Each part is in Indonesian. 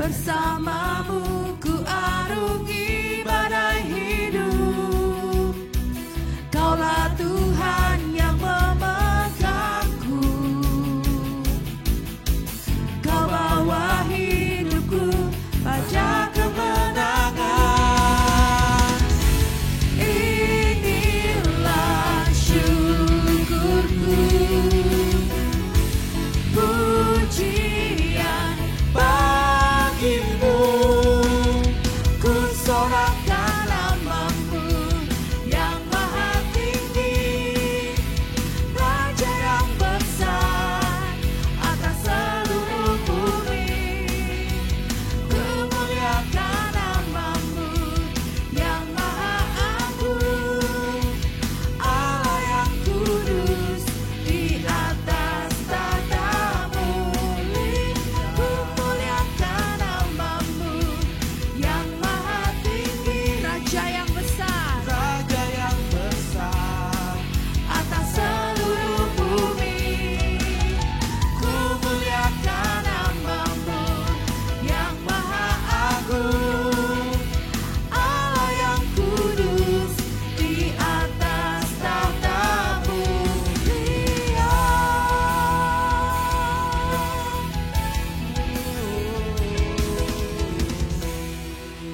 Bersamamu ku arungi badai hidup. Kaulah Tuhan yang memegangku. Kau bawa hidupku pada kemenangan. Inilah syukurku, pujian bagimu. Ku sorakkan namamu yang maha tinggi, Raja yang besar atas seluruh bumi. Ku muliakan namamu yang maha agung, Allah yang kudus di atas tahtamu. Ku muliakan namamu yang maha tinggi, Raja yang besar, Raja yang besar atas seluruh bumi. Ku muliakan namamu yang maha agung, Allah yang kudus di atas tahtamu.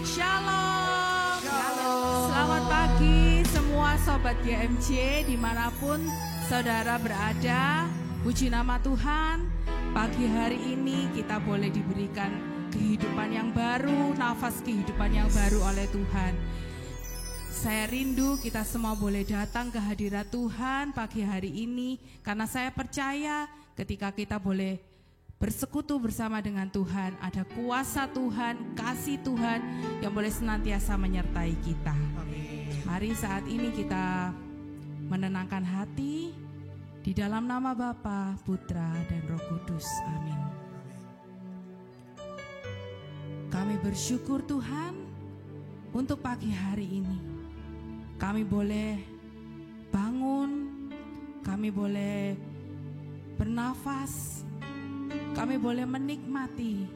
Shalom. Selamat pagi semua sobat GMJ dimanapun saudara berada. Puji nama Tuhan, pagi hari ini kita boleh diberikan kehidupan yang baru, nafas kehidupan yang baru oleh Tuhan. Saya rindu kita semua boleh datang ke hadirat Tuhan pagi hari ini, karena saya percaya ketika kita boleh bersekutu bersama dengan Tuhan, ada kuasa Tuhan, kasih Tuhan yang boleh senantiasa menyertai kita. Mari saat ini kita menenangkan hati di dalam nama Bapa, Putra, dan Roh Kudus. Amin. Kami bersyukur Tuhan untuk pagi hari ini. Kami boleh bangun, kami boleh bernafas, kami boleh menikmati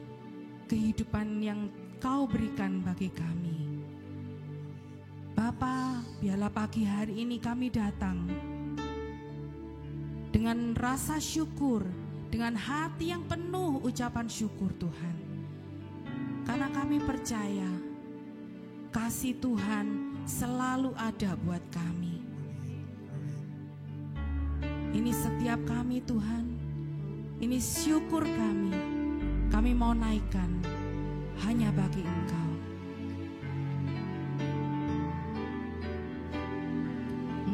kehidupan yang Kau berikan bagi kami. Bapa, biarlah pagi hari ini kami datang dengan rasa syukur, dengan hati yang penuh ucapan syukur Tuhan. Karena kami percaya kasih Tuhan selalu ada buat kami. Ini setiap kami Tuhan, ini syukur kami mau naikkan hanya bagi Engkau.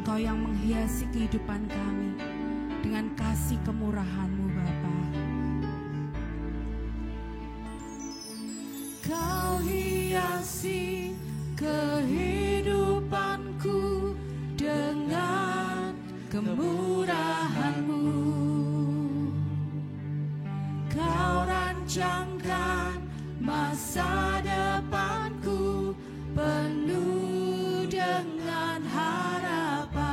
Engkau yang menghiasi kehidupan kami dengan kasih kemurahan-Mu Bapa. Kau hiasi kehidupanku dengan kemurahan-Mu. Kau rancangkan masa depanku penuh dengan harapan.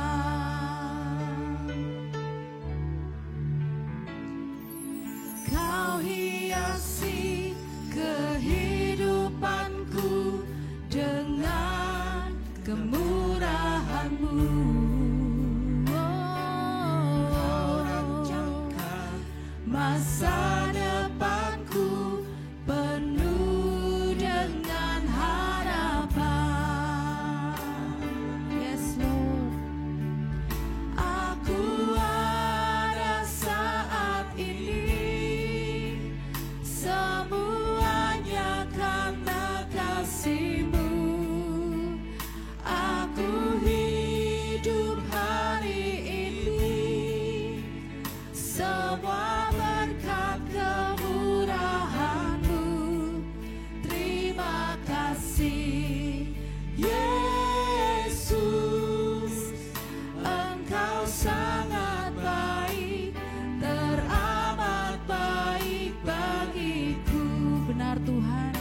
Kau hiasi kehidupanku dengan kemurahan-Mu. Kau rancangkan masa depanku penuh dengan harapan. Yes Lord, aku ada saat ini semuanya karena kasih-Mu. Aku hidup hari ini semua berkat kemurahan-Mu. Terima kasih Yesus, Engkau sangat baik, teramat baik bagiku. Benar Tuhan,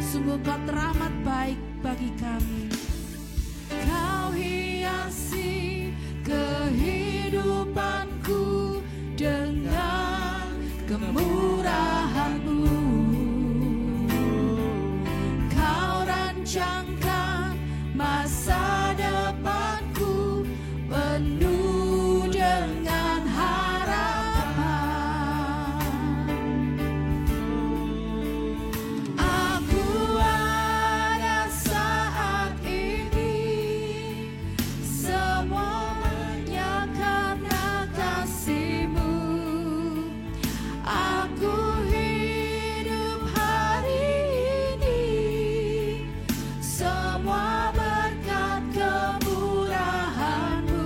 sungguh Kau teramat baik bagi kami. Kau hiasi kehidupanku dengan kemurahan-Mu. rancangkan masa depanku penuh dengan harapan. Aku ada saat ini, semuanya karena kasih-Mu. Aku hidup hari ini, semua berkat kemurahan-Mu.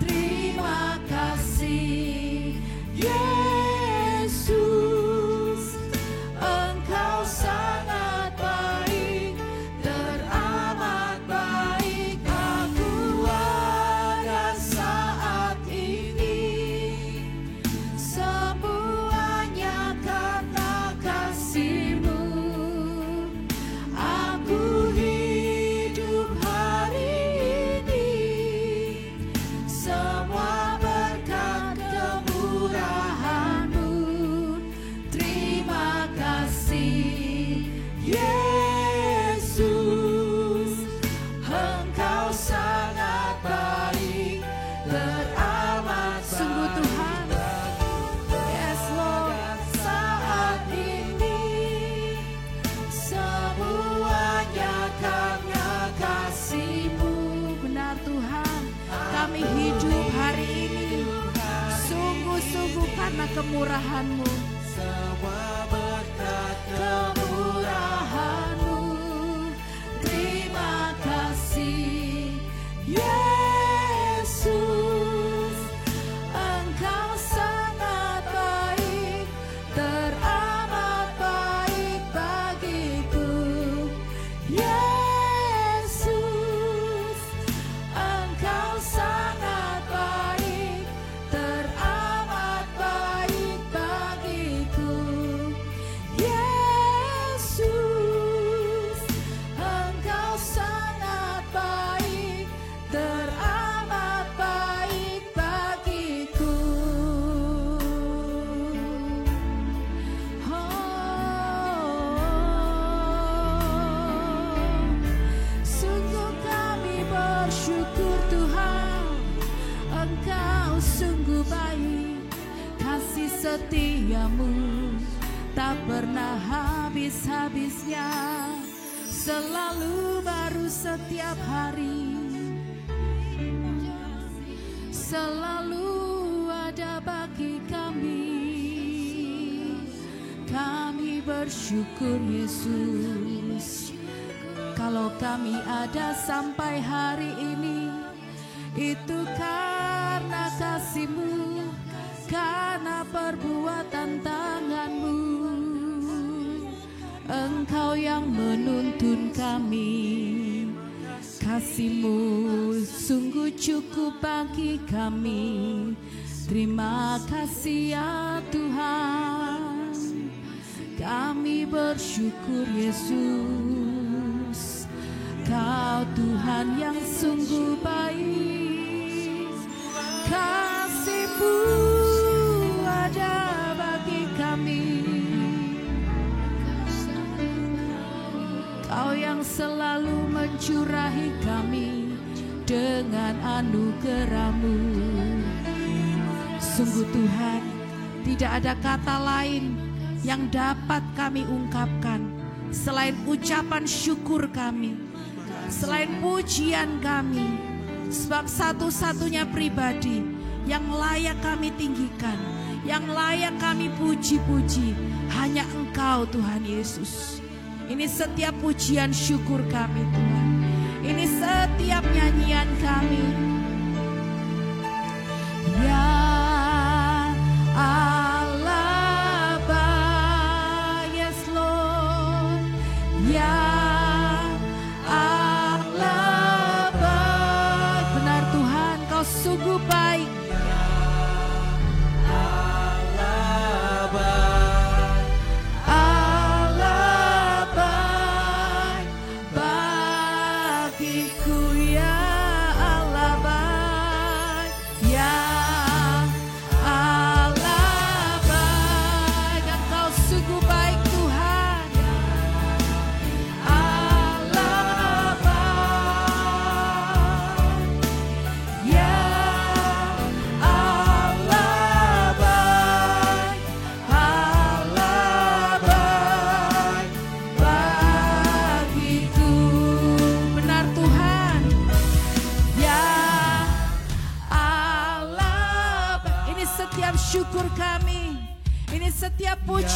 Terima kasih Yesus, Engkau sangat baik, teramat baik. Aku ada saat ini, semuanya karena kasih-Mu. Aku hidup hari ini, semua berkat kemurahan-Mu. Terima kasih Yesus, Engkau sangat baik, teramat sungguh Tuhan. Yes Lord, saat ini semuanya karena kasih-Mu. Benar Tuhan, kami hidup hari ini sungguh-sungguh karena kemurahan-Mu. Semua berkat Kemurahan-Mu. Terima kasih Yesus, Engkau sangat baik, teramat baik bagiku. Yesus, Engkau sangat baik, teramat baik bagiku. Yesus, Engkau sangat baik, teramat baik bagiku. Sungguh kami bersyukur Tuhan, Engkau sungguh baik, kasih setia-Mu tak pernah habis-habisnya, selalu baru setiap hari, selalu ada bagi kami. Kami bersyukur Yesus, kalau kami ada sampai hari ini, itu karena kasih-Mu, karena perbuatan tangan-Mu. Engkau yang menuntun kami, kasih-Mu sungguh cukup bagi kami. Terima kasih ya Tuhan, kami bersyukur Yesus, Kau Tuhan yang sungguh baik, kasih-Mu ada bagi kami. Kau yang selalu mencurahi kami dengan anugerah-Mu. Sungguh Tuhan, tidak ada kata lain yang dapat kami ungkapkan selain ucapan syukur kami, selain pujian kami. Sebab satu-satunya pribadi yang layak kami tinggikan, yang layak kami puji-puji, hanya Engkau Tuhan Yesus. Ini setiap pujian syukur kami Tuhan, ini setiap nyanyian kami. Ya Allah Bapa, yes Lord. Ya Allah baik, benar Tuhan, Kau sungguh baik. Allah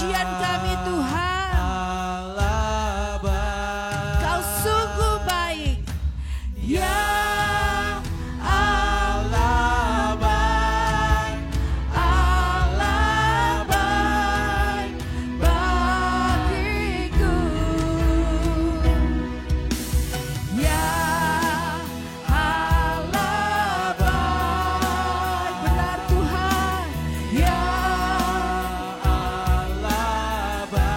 pujian kami Tuhan. Allah baik. Kau sungguh baik. Ya Allah baik. Allah baik bagiku. Ya Allah baik. Benar Tuhan. Ya Allah baik.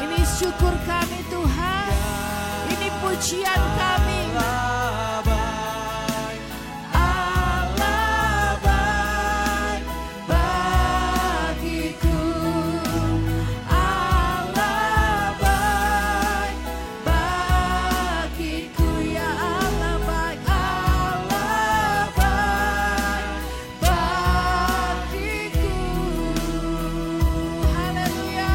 ini syukur kami Tuhan. Ini pujian kami. Allah baik. Allah baik bagiku. Allah baik bagiku. Ya Allah baik. Allah baik bagiku. Haleluya.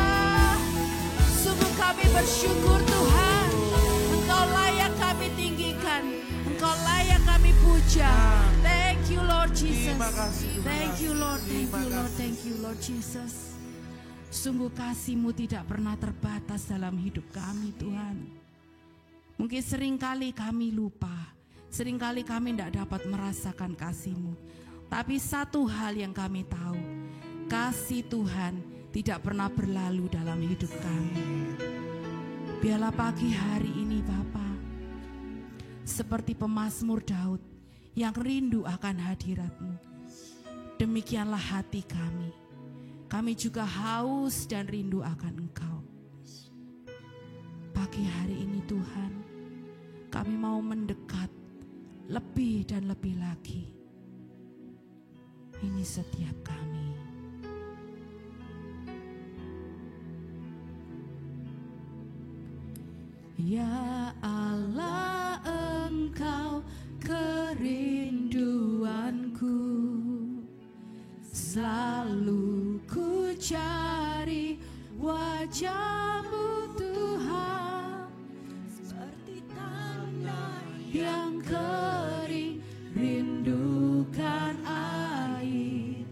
Sungguh kami bersyukur Tuhan. Engkau layak kami tinggikan. Engkau layak kami puja. Thank you Lord Jesus. Terima kasih, Tuhan. Thank you Lord. Thank Terima you Lord. kasih. Thank you Lord Jesus. Sungguh kasih-Mu tidak pernah terbatas dalam hidup kami Tuhan. Mungkin seringkali kami lupa. Seringkali kami tidak dapat merasakan kasih-Mu. Tapi satu hal yang kami tahu. Kasih Tuhan tidak pernah berlalu dalam hidup kami. Biarlah pagi hari ini Bapa, seperti pemazmur Daud yang rindu akan hadirat-Mu. Demikianlah hati kami. Kami juga haus dan rindu akan Engkau. Pagi hari ini Tuhan, kami mau mendekat lebih dan lebih lagi. Ini setiap kami. Ya Allah, Engkau kerinduanku, selalu ku cari wajah-Mu Tuhan, seperti tanah yang kering rindukan air.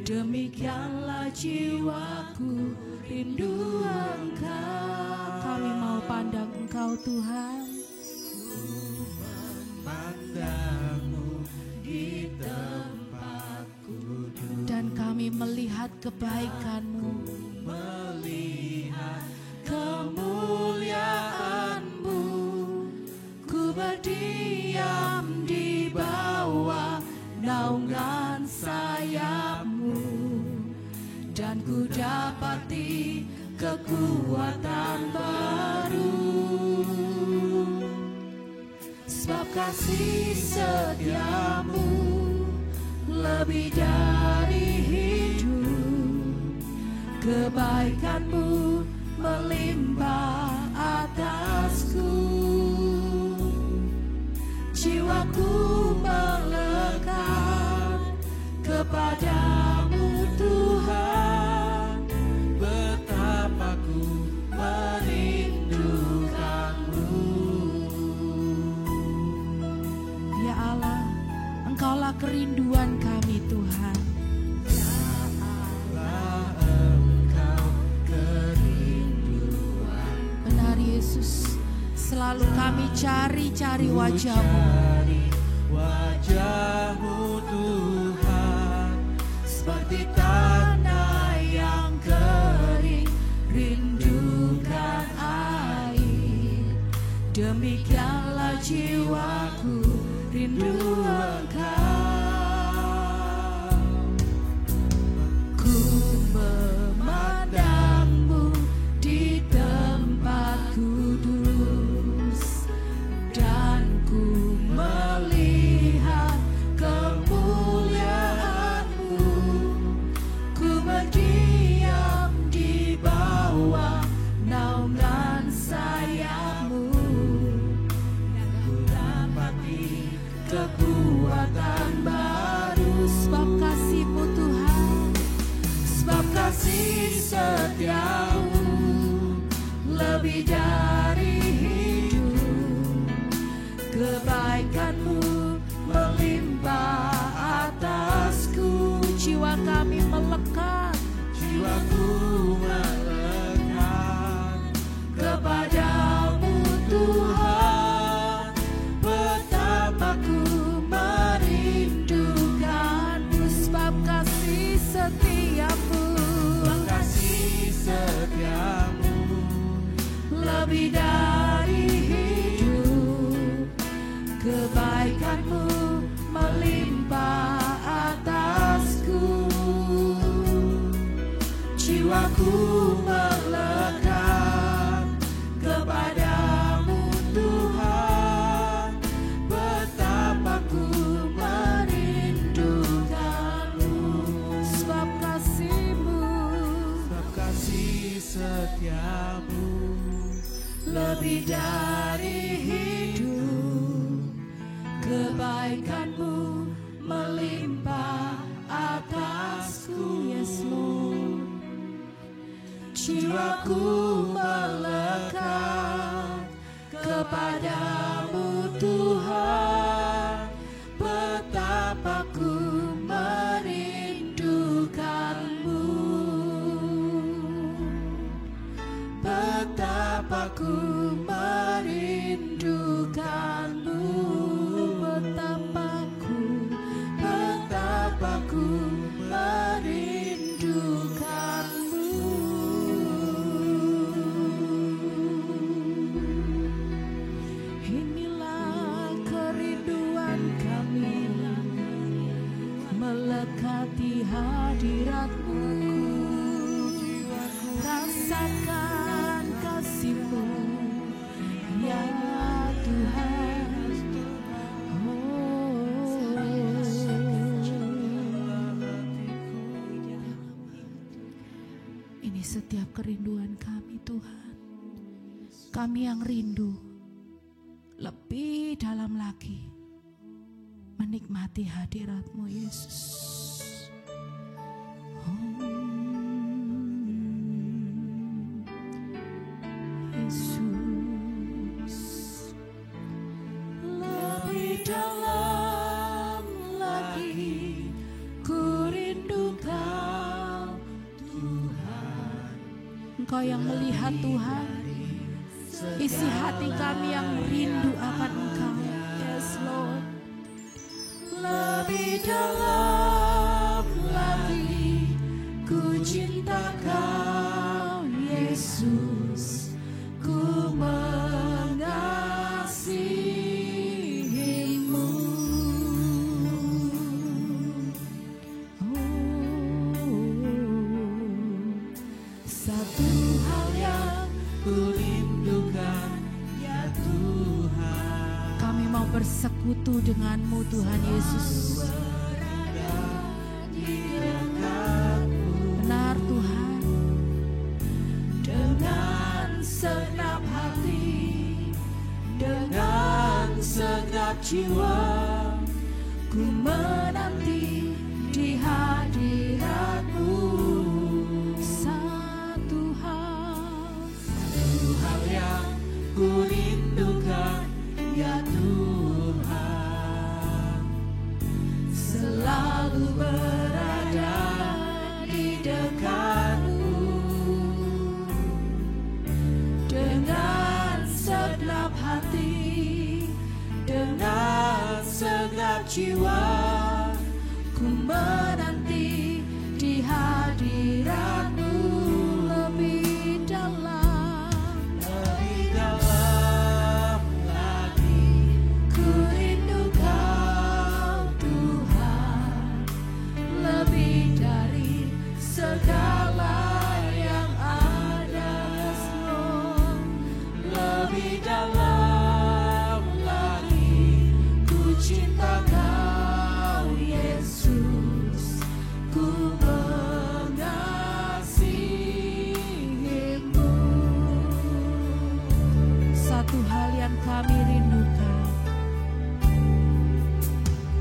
Demikianlah jiwaku rindu Engkau. Kami mau pandang Engkau Tuhan. Memandangmu di tempat kudus. Dan kami melihat kebaikan-Mu, Melihat kemuliaan-Mu. Ku berdiam di bawah naungan sayap-Mu, dan ku dapati kekuatan baru. Sebab kasih setia-Mu lebih dari hidup, kebaikan-Mu melimpah atasku. Jiwaku melekat kepadamu Tuhan, betapa ku merindukanmu. ya Allah, Engkaulah kerinduan kami Tuhan. Allah, Engkau kerinduan. Benar Yesus, selalu kami cari-cari wajah-Mu. Cari wajah-Mu Tuhan, Seperti tanah yang kering rindukan air, demikianlah jiwaku rindu Engkau. Ku memandang-Mu di tempat kudus, dan ku melihat kemuliaan-Mu. Ku berdiam di bawah naungan sayap-Mu, dan ku dapati kekuatan baru. Sebab kasih-Mu Tuhan, sebab kasih setia-Mu lebih dari hidup, kebaikan-Mu melimpah atasku. Jiwa kami melekat, jiwaku lebih dari hidup, kebaikan-Mu melimpah atasku. Jiwaku melekat kepadamu Tuhan, betapa ku merindukanmu. Sebab kasih-Mu, sebab kasih setiamu lebih dari hidup, kebaikan-Mu melimpah atasku. Yes Lord. Jiwaku melekat kepadamu Tuhan, betapa ku merindukanmu, betapa ku merindukanmu, betapa ku merindukanmu. Inilah kerinduan kami, melekati hadirat-Mu, rasakan kasih-Mu ya Tuhan. Ini setiap kerinduan kami Tuhan. Kami yang rindu lebih dalam lagi menikmati hadirat-Mu Yesus. Yesus, lebih dalam lagi ku rindu Kau Tuhan. Engkau yang melihat Tuhan, isi hati kami yang rindu akan Engkau. Yes Lord. Lebih dalam lagi ku cinta Kau Yesus, ku mengasihi-Mu. Satu hal yang ku rindukan ya Tuhan, kami mau bersekutu dengan-Mu Tuhan Yesus. Benar Tuhan, dengan segenap hati, dengan segenap jiwa, ku menanti di hadirat-Mu. Satu hal yang ku rindukan ya Tuhan, selalu berada di dekat-Mu, dengan segenap hati, dengan segenap jiwa, ku menanti di hadirat-Mu. Lebih dalam lagi ku rindu Kau Tuhan, lebih dari segala yang ada. lebih dalam lagi ku cinta Kau Yesus, ku mengasihi-Mu. Satu hal yang kami rindukan,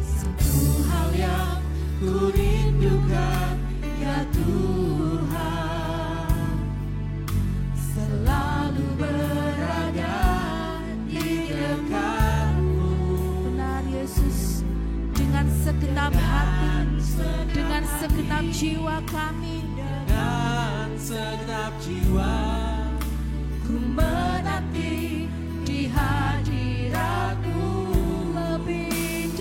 Satu hal yang ku rindukan ya Tuhan, selalu berada di dekat-Mu. Benar Yesus, dengan segenap hati, dengan segenap jiwa kami, dengan segenap jiwa, ku menanti di hadirat-Mu. Lebih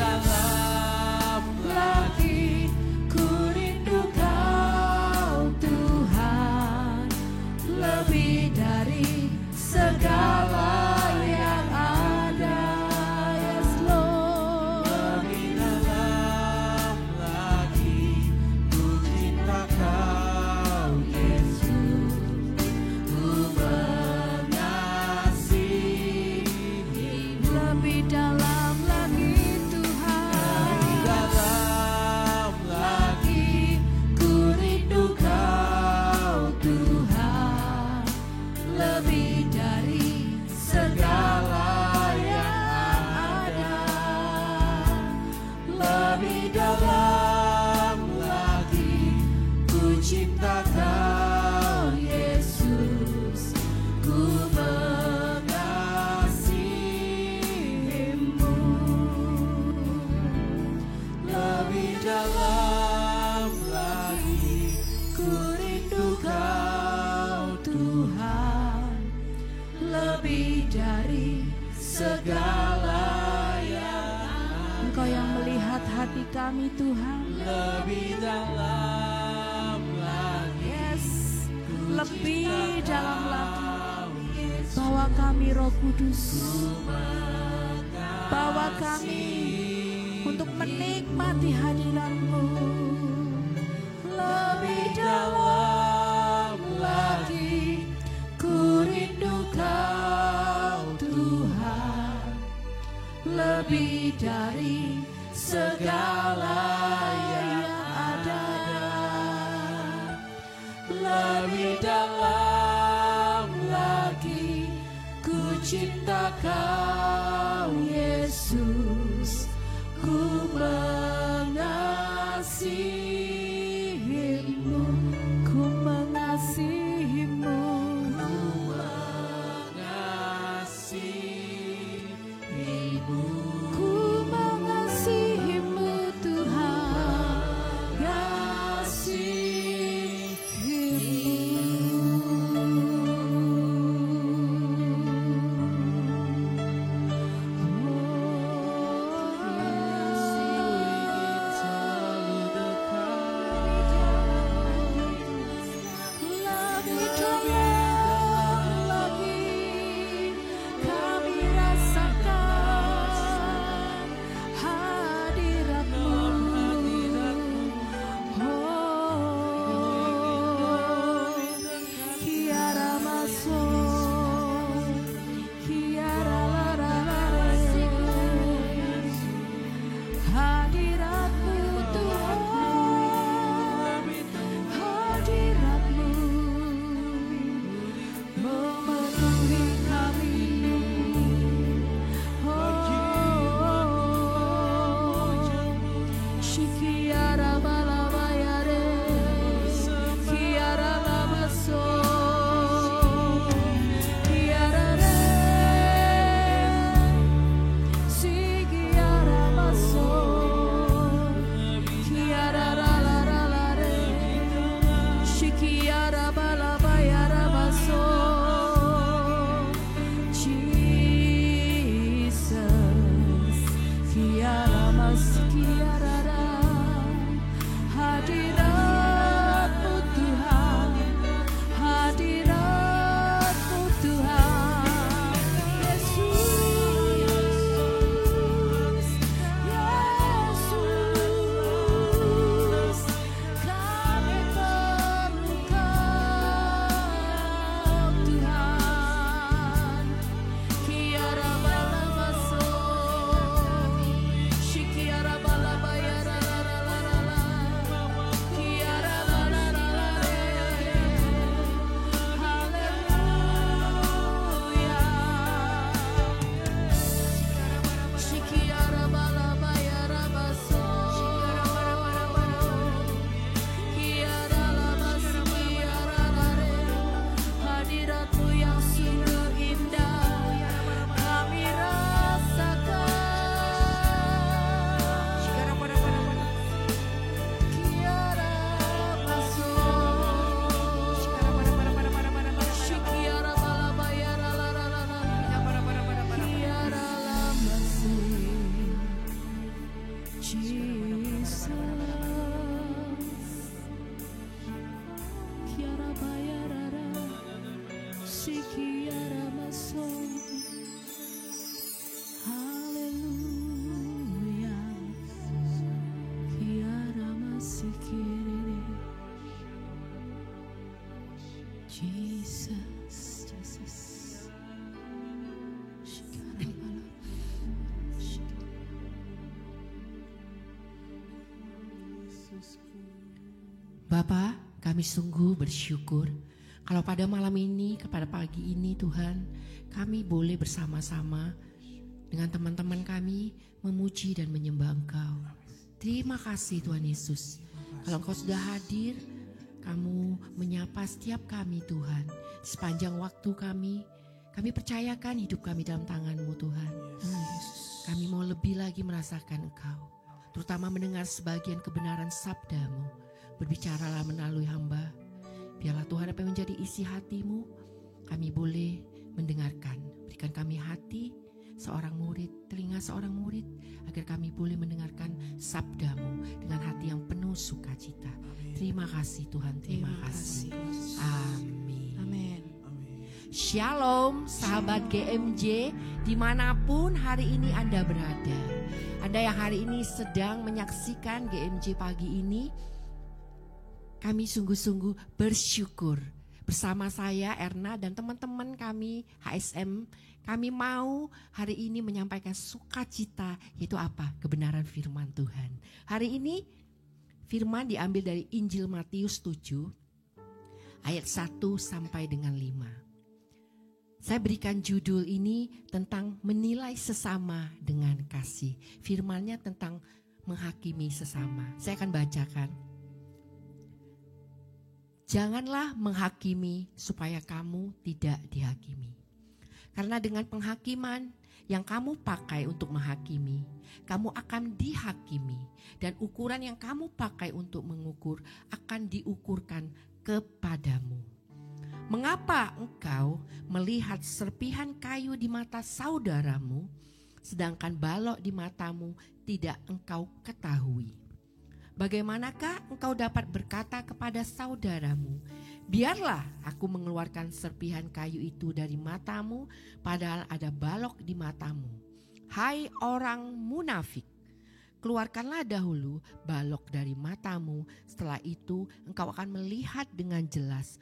dalam lagi ku rindu Kau Tuhan, lebih dari segala yang ada. Yes Lord. Lebih dalam lagi ku cinta Kau Yesus, ku mengasihimu. Lebih dalam lagi Tuhan. Lebih dalam lagi ku rindu Kau Tuhan, Lebih dari segala yang ada. lebih dalam lagi ku cinta Kau Yesus, ku mengasihimu. Lebih dalam lagi ku rindu Kau Tuhan, Lebih dari segala yang Engkau yang melihat hati kami Tuhan. lebih dalam lagi. Yes, lebih dalam lagi. Kau Yesus, Bawa kami Roh Kudus, mengasihimu. bawa kami untuk menikmati hadirat-Mu. Lebih dalam lagi ku rindu Kau Tuhan, lebih dari segala yang ada. Lebih dalam lagi ku cinta Kau Yesus, ku mengasihimu. Ku mengasihimu. Mengasihimu. Ku mengasihimu Tuhan. sikiara maso. Haleluya. Kiara masikiri. Jesus, Jesus. Bapa, kami sungguh bersyukur kalau pada malam ini, kepada pagi ini Tuhan, kami boleh bersama-sama dengan teman-teman kami memuji dan menyembah Engkau. Terima kasih Tuhan Yesus. Kalau Engkau sudah hadir, kamu menyapa setiap kami Tuhan. Sepanjang waktu kami percayakan hidup kami dalam tangan-Mu Tuhan. Kami mau lebih lagi merasakan Engkau, terutama mendengar sebagian kebenaran sabda-Mu. Berbicaralah melalui hamba. Biarlah Tuhan apa yang menjadi isi hati-Mu, kami boleh mendengarkan. Berikan kami hati seorang murid, telinga seorang murid, agar kami boleh mendengarkan sabda-Mu dengan hati yang penuh sukacita. Terima kasih Tuhan, terima kasih. Amin. Amin. Shalom sahabat GMJ, dimanapun hari ini Anda berada. Anda yang hari ini sedang menyaksikan GMJ pagi ini, kami sungguh-sungguh bersyukur. Bersama saya Erna dan teman-teman kami HSM, kami mau hari ini menyampaikan sukacita, yaitu apa? Kebenaran firman Tuhan. Hari ini firman diambil dari Injil Matius 7 ayat 1 sampai dengan 5. Saya berikan judul ini tentang menilai sesama dengan kasih. Firmannya tentang menghakimi sesama. Saya akan bacakan. Janganlah menghakimi supaya kamu tidak dihakimi. Karena dengan penghakiman yang kamu pakai untuk menghakimi, kamu akan dihakimi. Dan ukuran yang kamu pakai untuk mengukur akan diukurkan kepadamu. Mengapa engkau melihat serpihan kayu di mata saudaramu, sedangkan balok di matamu tidak engkau ketahui? Bagaimanakah engkau dapat berkata kepada saudaramu, biarlah aku mengeluarkan serpihan kayu itu dari matamu, padahal ada balok di matamu? Hai orang munafik, keluarkanlah dahulu balok dari matamu, setelah itu engkau akan melihat dengan jelas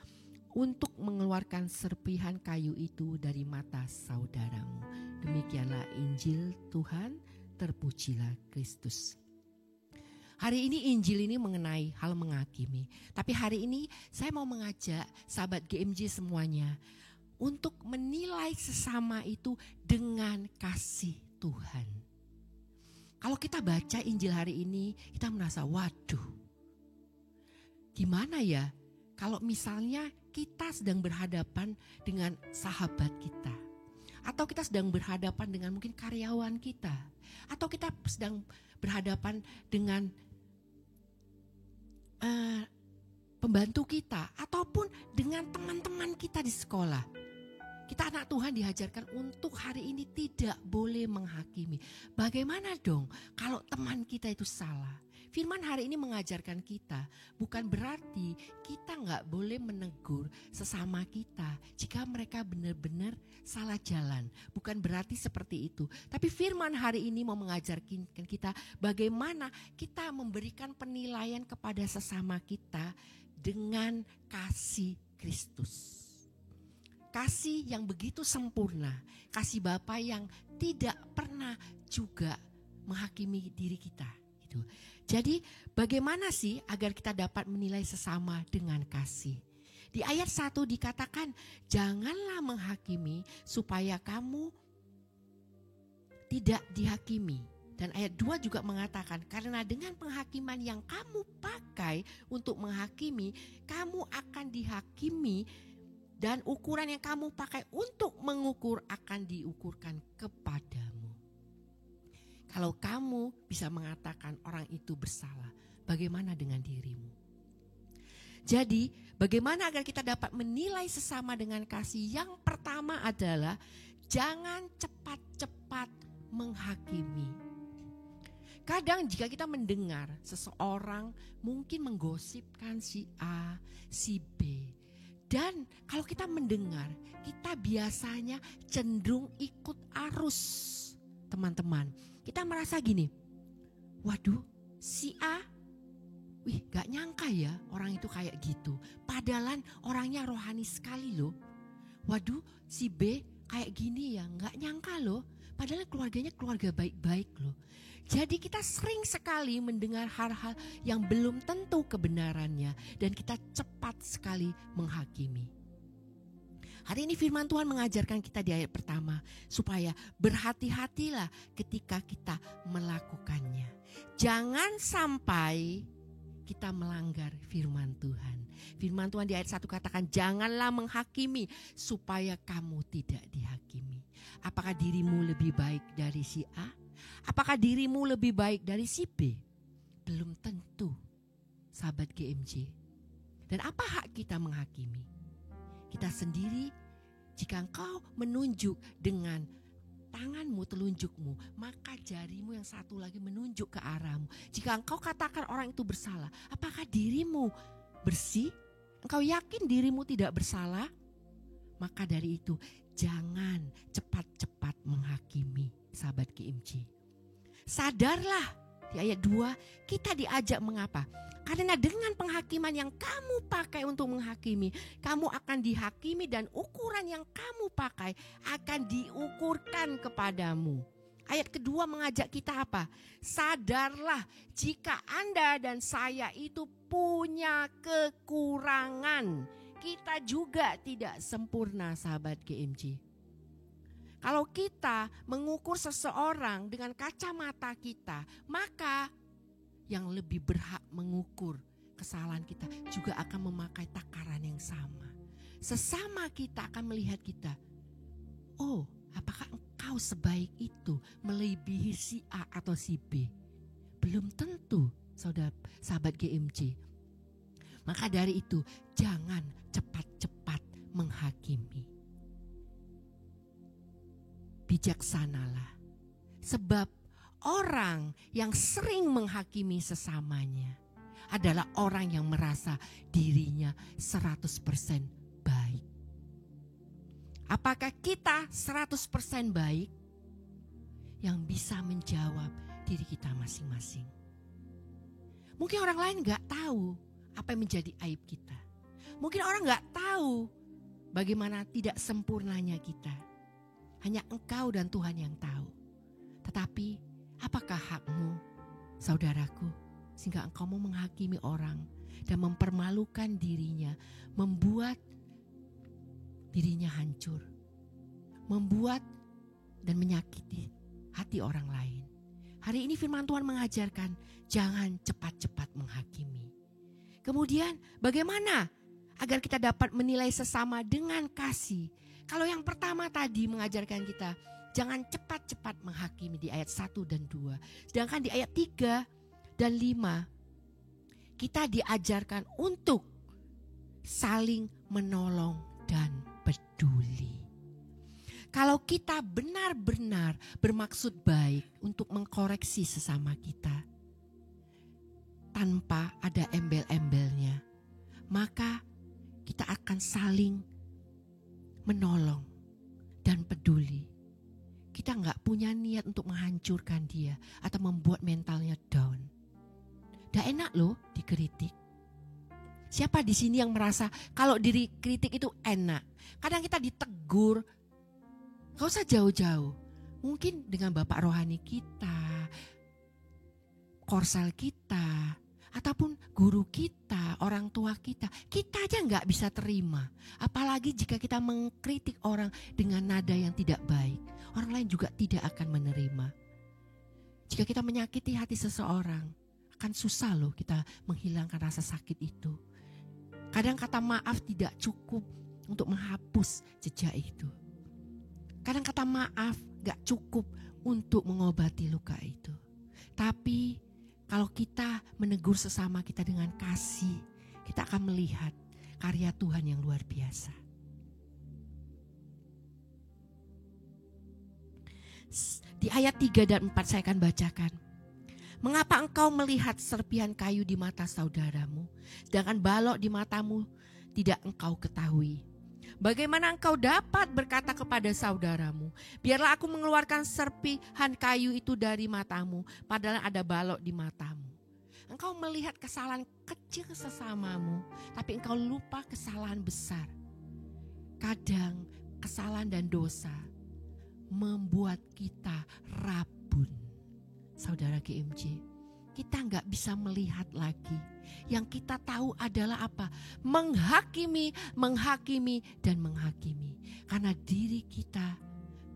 untuk mengeluarkan serpihan kayu itu dari mata saudaramu. Demikianlah Injil Tuhan, terpujilah Kristus. Hari ini Injil ini mengenai hal menghakimi. Tapi hari ini saya mau mengajak sahabat GMJ semuanya untuk menilai sesama itu dengan kasih Tuhan. Kalau kita baca Injil hari ini, kita merasa waduh, gimana ya kalau misalnya kita sedang berhadapan dengan sahabat kita, atau kita sedang berhadapan dengan mungkin karyawan kita, atau kita sedang berhadapan dengan pembantu kita, ataupun dengan teman-teman kita di sekolah. Kita anak Tuhan diajarkan untuk hari ini tidak boleh menghakimi. Bagaimana dong kalau teman kita itu salah? Firman hari ini mengajarkan kita, bukan berarti kita gak boleh menegur sesama kita jika mereka benar-benar salah jalan. Bukan berarti seperti itu. Tapi firman hari ini mau mengajarkan kita bagaimana kita memberikan penilaian kepada sesama kita dengan kasih Kristus. Kasih yang begitu sempurna, kasih Bapa yang tidak pernah juga menghakimi diri kita. Gitu. Jadi bagaimana sih agar kita dapat menilai sesama dengan kasih? Di ayat 1 dikatakan, janganlah menghakimi supaya kamu tidak dihakimi. Dan ayat 2 juga mengatakan, karena dengan penghakiman yang kamu pakai untuk menghakimi, kamu akan dihakimi. Dan ukuran yang kamu pakai untuk mengukur akan diukurkan kepadamu. Kalau kamu bisa mengatakan orang itu bersalah, bagaimana dengan dirimu? Jadi, bagaimana agar kita dapat menilai sesama dengan kasih? Yang pertama adalah jangan cepat-cepat menghakimi. Kadang jika kita mendengar seseorang mungkin menggosipkan si A, si B, Dan kalau kita mendengar, kita biasanya cenderung ikut arus, teman-teman. Kita merasa gini, waduh si A, gak nyangka ya orang itu kayak gitu. Padahal orangnya rohani sekali loh. Waduh si B kayak gini ya, gak nyangka loh. Padahal keluarganya keluarga baik-baik loh. Jadi kita sering sekali mendengar hal-hal yang belum tentu kebenarannya. Dan kita cepat sekali menghakimi. Hari ini firman Tuhan mengajarkan kita di ayat pertama. Supaya berhati-hatilah ketika kita melakukannya. Jangan sampai kita melanggar firman Tuhan. Firman Tuhan di ayat 1 katakan, janganlah menghakimi supaya kamu tidak dihakimi. Apakah dirimu lebih baik dari si A? Apakah dirimu lebih baik dari si B? Belum tentu, sahabat GMJ. Dan apa hak kita menghakimi? Kita sendiri, jika engkau menunjuk dengan tanganmu, telunjukmu, maka jarimu yang satu lagi menunjuk ke arahmu. Jika engkau katakan orang itu bersalah, apakah dirimu bersih? Engkau yakin dirimu tidak bersalah? Maka dari itu, jangan cepat-cepat menghakimi, sahabat GMJ. Sadarlah, di ayat 2 kita diajak mengapa? Karena dengan penghakiman yang kamu pakai untuk menghakimi, kamu akan dihakimi dan ukuran yang kamu pakai akan diukurkan kepadamu. Ayat kedua mengajak kita apa? Sadarlah jika Anda dan saya itu punya kekurangan. Kita juga tidak sempurna, sahabat GMJ. Kalau kita mengukur seseorang dengan kacamata kita, maka yang lebih berhak mengukur kesalahan kita juga akan memakai takaran yang sama. Sesama kita akan melihat kita. Oh, apakah engkau sebaik itu melebihi si A atau si B? Belum tentu, sahabat GMJ. Maka dari itu, jangan cepat-cepat menghakimi. Bijaksanalah. Sebab orang yang sering menghakimi sesamanya adalah orang yang merasa dirinya 100% baik. Apakah kita 100% baik? Yang bisa menjawab diri kita masing-masing. Mungkin orang lain gak tahu apa yang menjadi aib kita. Mungkin orang gak tahu bagaimana tidak sempurnanya kita. Hanya engkau dan Tuhan yang tahu. Tetapi apakah hakmu, saudaraku, sehingga engkau mau menghakimi orang dan mempermalukan dirinya, membuat dirinya hancur, membuat dan menyakiti hati orang lain. Hari ini firman Tuhan mengajarkan jangan cepat-cepat menghakimi. Kemudian bagaimana agar kita dapat menilai sesama dengan kasih? Kalau yang pertama tadi mengajarkan kita jangan cepat-cepat menghakimi di ayat 1 dan 2. Sedangkan di ayat 3 dan 5 kita diajarkan untuk saling menolong dan peduli. Kalau kita benar-benar bermaksud baik untuk mengkoreksi sesama kita tanpa ada embel-embelnya, maka kita akan saling menolong dan peduli. Kita gak punya niat untuk menghancurkan dia atau membuat mentalnya down. Gak enak loh dikritik. Siapa di sini yang merasa kalau dikritik itu enak? Kadang kita ditegur, gak usah jauh-jauh. Mungkin dengan bapak rohani kita, korsel kita, ataupun guru kita, orang tua kita aja gak bisa terima. Apalagi jika kita mengkritik orang dengan nada yang tidak baik. Orang lain juga tidak akan menerima. Jika kita menyakiti hati seseorang, akan susah loh kita menghilangkan rasa sakit itu. Kadang kata maaf tidak cukup untuk menghapus jejak itu. Kadang kata maaf gak cukup untuk mengobati luka itu. Tapi kalau kita menegur sesama kita dengan kasih, kita akan melihat karya Tuhan yang luar biasa. Di ayat 3 dan 4 saya akan bacakan. Mengapa engkau melihat serpihan kayu di mata saudaramu, sedangkan balok di matamu tidak engkau ketahui. Bagaimana engkau dapat berkata kepada saudaramu, biarlah aku mengeluarkan serpihan kayu itu dari matamu, padahal ada balok di matamu. Engkau melihat kesalahan kecil sesamamu, tapi engkau lupa kesalahan besar. Kadang kesalahan dan dosa membuat kita rabun. Saudara GMJ, kita nggak bisa melihat lagi. Yang kita tahu adalah apa? Menghakimi, dan menghakimi. Karena diri kita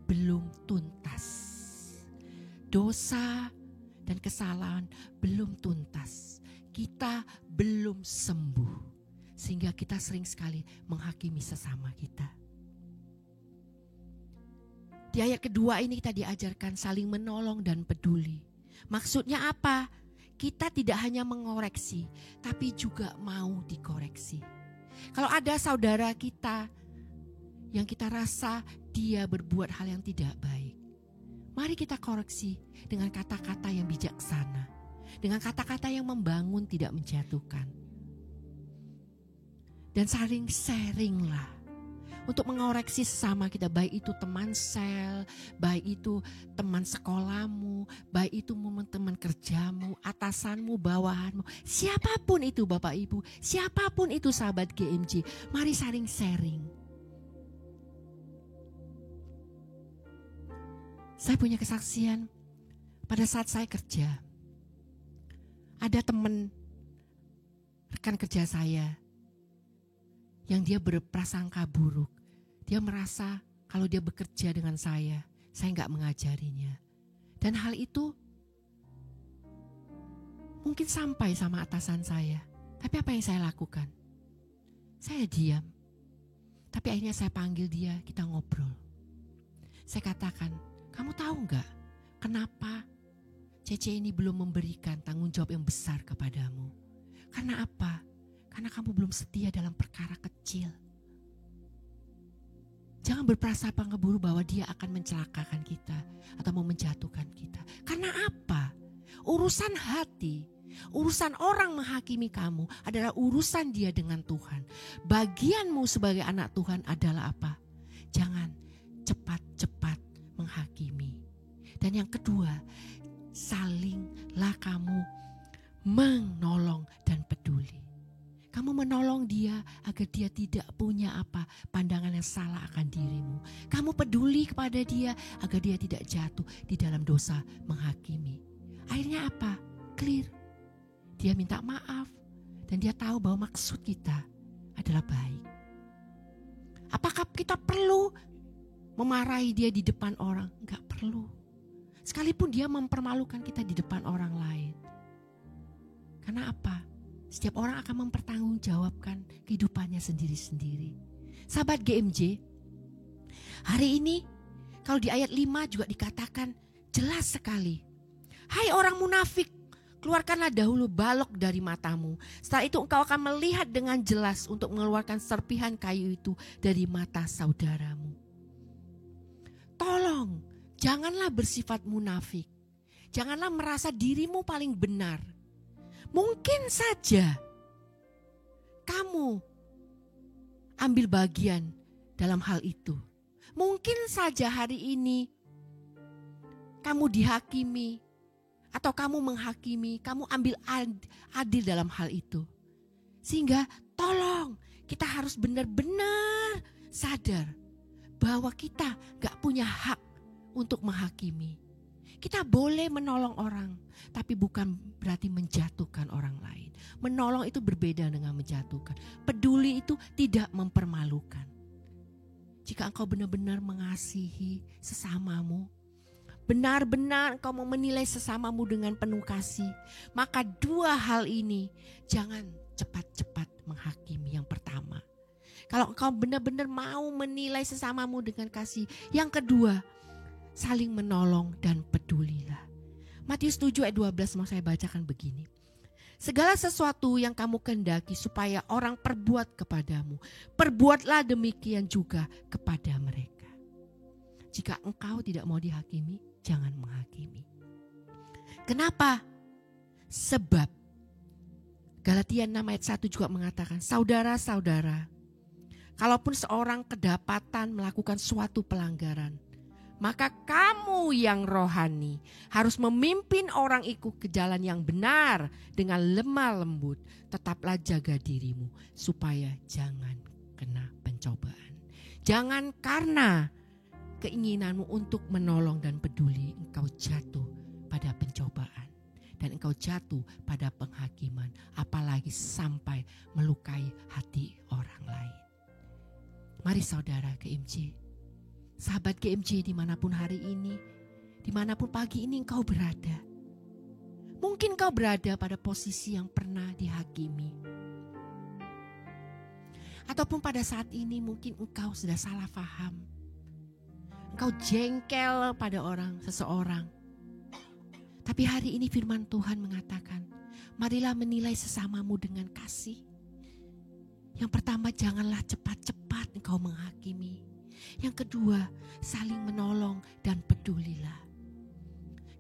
belum tuntas. Dosa dan kesalahan belum tuntas. Kita belum sembuh. Sehingga kita sering sekali menghakimi sesama kita. Di ayat kedua ini kita diajarkan saling menolong dan peduli. Maksudnya apa? Kita tidak hanya mengoreksi, tapi juga mau dikoreksi. Kalau ada saudara kita yang kita rasa dia berbuat hal yang tidak baik, mari kita koreksi dengan kata-kata yang bijaksana, dengan kata-kata yang membangun, tidak menjatuhkan. Dan saling sharinglah untuk mengoreksi sesama kita, baik itu teman sel, baik itu teman sekolahmu, baik itu teman kerjamu, atasanmu, bawahanmu, siapapun itu Bapak Ibu, siapapun itu sahabat GMJ, mari saling sharing. Saya punya kesaksian pada saat saya kerja, ada teman rekan kerja saya yang dia berprasangka buruk. Dia merasa kalau dia bekerja dengan saya nggak mengajarinya. Dan hal itu mungkin sampai sama atasan saya. Tapi apa yang saya lakukan? Saya diam. Tapi akhirnya saya panggil dia, kita ngobrol. Saya katakan, kamu tahu nggak kenapa Cece ini belum memberikan tanggung jawab yang besar kepadamu? Karena apa? Karena kamu belum setia dalam perkara kecil. Jangan berprasangka buruk bahwa dia akan mencelakakan kita atau mau menjatuhkan kita. Karena apa? Urusan hati, urusan orang menghakimi kamu adalah urusan dia dengan Tuhan. Bagianmu sebagai anak Tuhan adalah apa? Jangan cepat-cepat menghakimi. Dan yang kedua, salinglah kamu menolong dan peduli. Kamu menolong dia agar dia tidak punya pandangan yang salah akan dirimu. Kamu peduli kepada dia agar dia tidak jatuh di dalam dosa menghakimi. Akhirnya apa? Clear. Dia minta maaf dan dia tahu bahwa maksud kita adalah baik. Apakah kita perlu memarahi dia di depan orang? Enggak perlu. Sekalipun dia mempermalukan kita di depan orang lain. Karena apa? Setiap orang akan mempertanggungjawabkan kehidupannya sendiri-sendiri. Sahabat GMJ, hari ini kalau di ayat 5 juga dikatakan jelas sekali. Hai orang munafik, keluarkanlah dahulu balok dari matamu. Setelah itu engkau akan melihat dengan jelas untuk mengeluarkan serpihan kayu itu dari mata saudaramu. Tolong, janganlah bersifat munafik. Janganlah merasa dirimu paling benar. Mungkin saja kamu ambil bagian dalam hal itu. Mungkin saja hari ini kamu dihakimi atau kamu menghakimi, kamu ambil adil dalam hal itu. Sehingga tolong kita harus benar-benar sadar bahwa kita gak punya hak untuk menghakimi. Kita boleh menolong orang, tapi bukan berarti menjatuhkan orang lain. Menolong itu berbeda dengan menjatuhkan. Peduli itu tidak mempermalukan. Jika engkau benar-benar mengasihi sesamamu, benar-benar engkau mau menilai sesamamu dengan penuh kasih, maka dua hal ini jangan cepat-cepat menghakimi. Yang pertama, kalau engkau benar-benar mau menilai sesamamu dengan kasih. Yang kedua, saling menolong dan pedulilah. Matius 7 ayat 12 mau saya bacakan begini. Segala sesuatu yang kamu kehendaki supaya orang perbuat kepadamu, perbuatlah demikian juga kepada mereka. Jika engkau tidak mau dihakimi, jangan menghakimi. Kenapa? Sebab Galatia 6 ayat 1 juga mengatakan, saudara-saudara, kalaupun seorang kedapatan melakukan suatu pelanggaran, maka kamu yang rohani harus memimpin orang itu ke jalan yang benar dengan lemah lembut. Tetaplah jaga dirimu supaya jangan kena pencobaan. Jangan karena keinginanmu untuk menolong dan peduli engkau jatuh pada pencobaan. Dan engkau jatuh pada penghakiman, apalagi sampai melukai hati orang lain. Mari saudara GMJ, sahabat GMJ dimanapun hari ini, dimanapun pagi ini engkau berada. Mungkin engkau berada pada posisi yang pernah dihakimi. Ataupun pada saat ini mungkin engkau sudah salah paham. Engkau jengkel pada seseorang. Tapi hari ini firman Tuhan mengatakan, marilah menilai sesamamu dengan kasih. Yang pertama, janganlah cepat-cepat engkau menghakimi. Yang kedua, saling menolong dan pedulilah.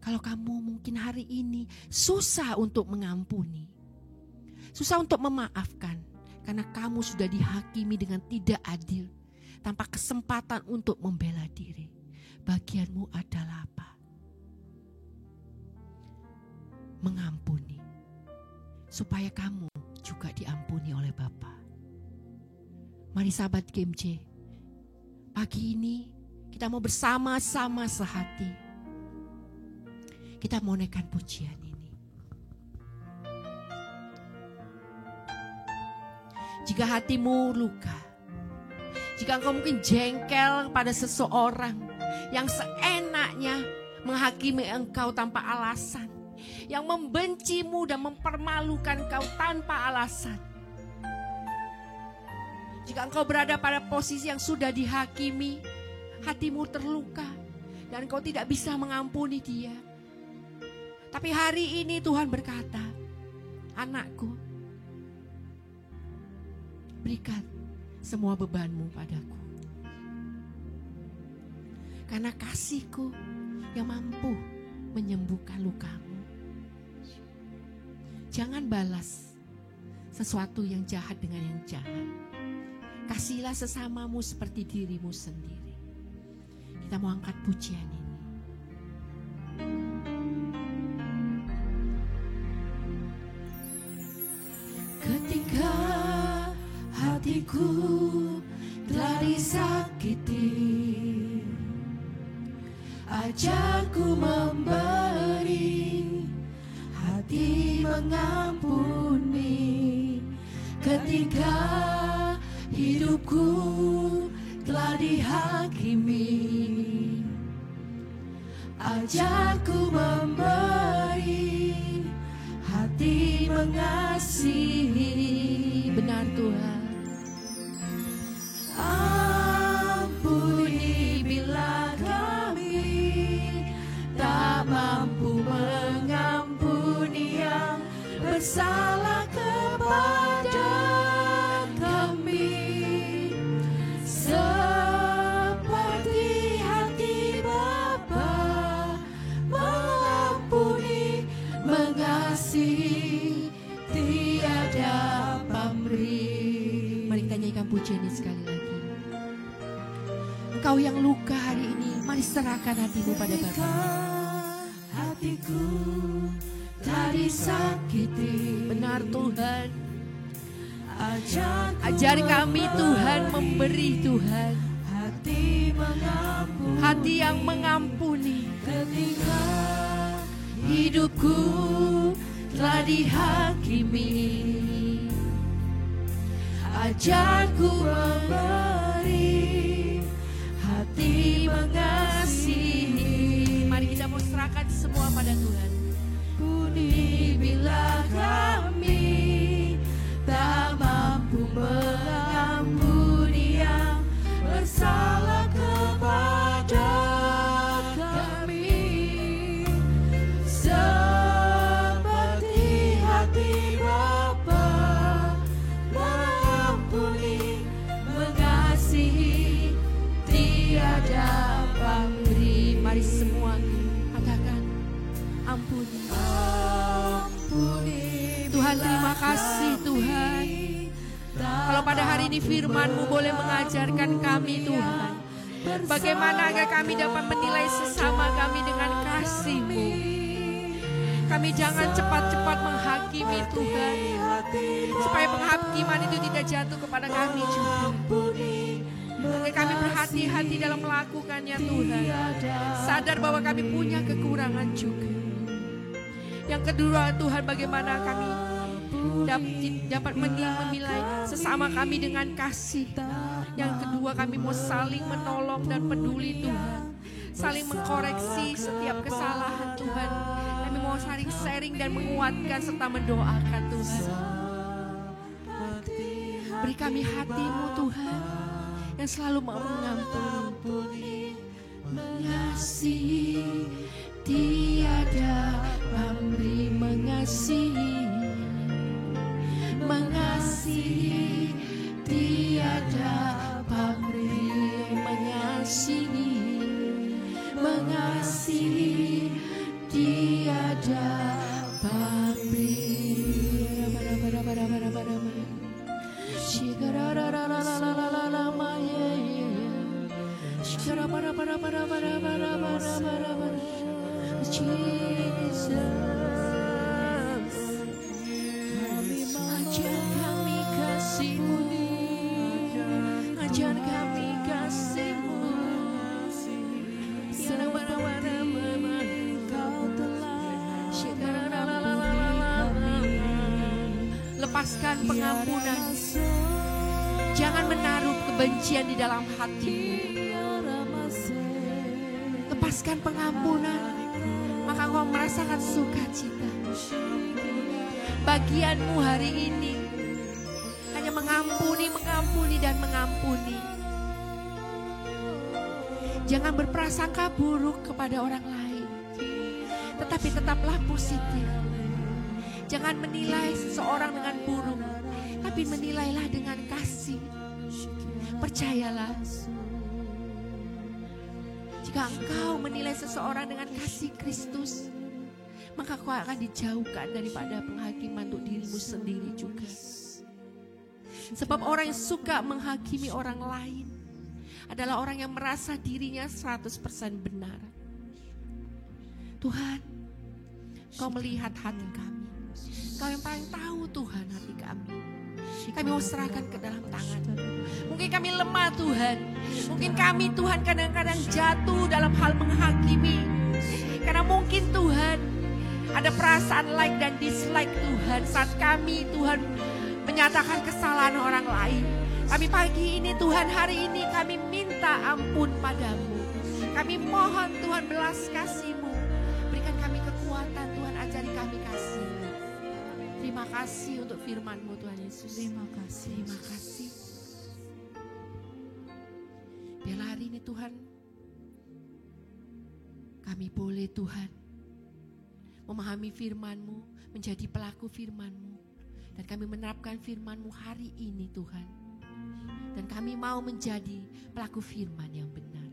Kalau kamu mungkin hari ini susah untuk mengampuni, susah untuk memaafkan, karena kamu sudah dihakimi dengan tidak adil, tanpa kesempatan untuk membela diri. Bagianmu adalah apa? Mengampuni, supaya kamu juga diampuni oleh Bapa. Mari sahabat GMJ, pagi ini kita mau bersama-sama sehati. Kita mau naikkan pujian ini. Jika hatimu luka, jika engkau mungkin jengkel pada seseorang yang seenaknya menghakimi engkau tanpa alasan, yang membencimu dan mempermalukan kau tanpa alasan. Jika engkau berada pada posisi yang sudah dihakimi, hatimu terluka dan engkau tidak bisa mengampuni dia. Tapi hari ini Tuhan berkata, anakku, berikan semua bebanmu padaku. Karena kasihku yang mampu menyembuhkan lukamu. Jangan balas sesuatu yang jahat dengan yang jahat. Kasihilah sesamamu seperti dirimu sendiri. Kita mau angkat pujian ini. Ketika hatiku telah disakiti, ajarku memberi, hati mengampuni. Ketika hidupku telah dihakimi, ajarku memberi, hati mengasihi. Benar Tuhan. Ampuni bila kami tak mampu mengampuni yang bersalah kepada kami, seperti hati Bapa mengampuni, mengasihi, tiada pamrih. Mari kita nyanyikan pujian ini sekali lagi. Engkau yang luka hari ini, mari serahkan hatimu pada Bapa. Hatiku tak disakiti. Benar Tuhan. Ajarku Ajari kami Tuhan memberi Tuhan. hati mengampuni. Hati yang mengampuni. Ketika hidupku telah dihakimi, ajarku memberi, hati mengasihi. Mari kita mau serahkan semua pada Tuhan. Ampuni bila kami tak mampu mengampuni yang bersalah kepada kami, seperti hati Bapa mengampuni, mengasihi, tiada pamrih. Mari semua katakan, ampuni. Ampuni Tuhan Tuhan, terima kasih Tuhan. Kalau pada hari ini firman-Mu boleh mengajarkan kami Tuhan, bagaimana agar kami dapat menilai sesama kami dengan kasih-Mu. Kami jangan cepat-cepat menghakimi Tuhan, supaya penghakiman itu tidak jatuh kepada kami juga. Agar kami berhati-hati dalam melakukannya Tuhan, sadar bahwa kami punya kekurangan juga. Yang kedua Tuhan, bagaimana kami dapat menilai sesama kami dengan kasih. Yang kedua, kami mau saling menolong dan peduli Tuhan, saling mengkoreksi setiap kesalahan Tuhan. Kami mau saling sharing dan menguatkan serta mendoakan Tuhan. Beri kami hati-Mu Tuhan, yang selalu mau mengampuni, mengasihi, tiada pamrih, mengasihi, mengasihi, tiada pamrih, mengasihi, mengasihi, tiada pamrih. Ajar kami kasih-Mu, ajar kami kasih-Mu. Lepaskan pengampunan, jangan menaruh kebencian di dalam hatimu. Lepaskan pengampunan, maka kau merasakan sukacita. Bagianmu hari ini hanya mengampuni, mengampuni, dan mengampuni. Jangan berprasangka buruk kepada orang lain, tetapi tetaplah positif. Jangan menilai seseorang dengan buruk, tapi menilailah dengan kasih. Percayalah, jika engkau menilai seseorang dengan kasih Kristus, maka kau akan dijauhkan daripada penghakiman untuk dirimu sendiri juga. Sebab orang yang suka menghakimi orang lain adalah orang yang merasa dirinya 100% benar. Tuhan, Kau melihat hati kami. Kau yang paling tahu Tuhan hati kami. Kami mau serahkan ke dalam tangan. Mungkin kami lemah Tuhan. Mungkin kami Tuhan kadang-kadang jatuh dalam hal menghakimi. Karena mungkin Tuhan ada perasaan like dan dislike Tuhan saat kami Tuhan menyatakan kesalahan orang lain. Kami pagi ini Tuhan, hari ini kami minta ampun padamu. Kami mohon Tuhan belas kasih-Mu. Berikan kami kekuatan Tuhan, ajari kami kasih. Terima kasih untuk firman-Mu Tuhan Yesus. Terima kasih. Terima kasih. Biarlah hari ini Tuhan, kami boleh Tuhan memahami firman-Mu, menjadi pelaku firman-Mu. Dan kami menerapkan firman-Mu hari ini Tuhan. Dan kami mau menjadi pelaku firman yang benar.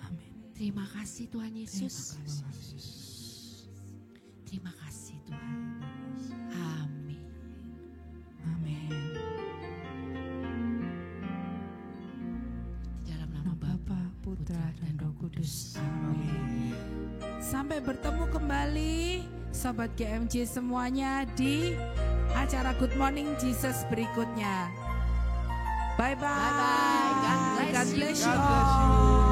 Amin. Terima kasih Tuhan Yesus. Terima kasih Tuhan. Amin. Amin. Di dalam nama Bapa, Putra, dan Roh Kudus. Amin. Sampai bertemu kembali Sobat GMJ semuanya di acara Good Morning Jesus berikutnya. Bye-bye. Bye-bye. God bless God you. bless you all.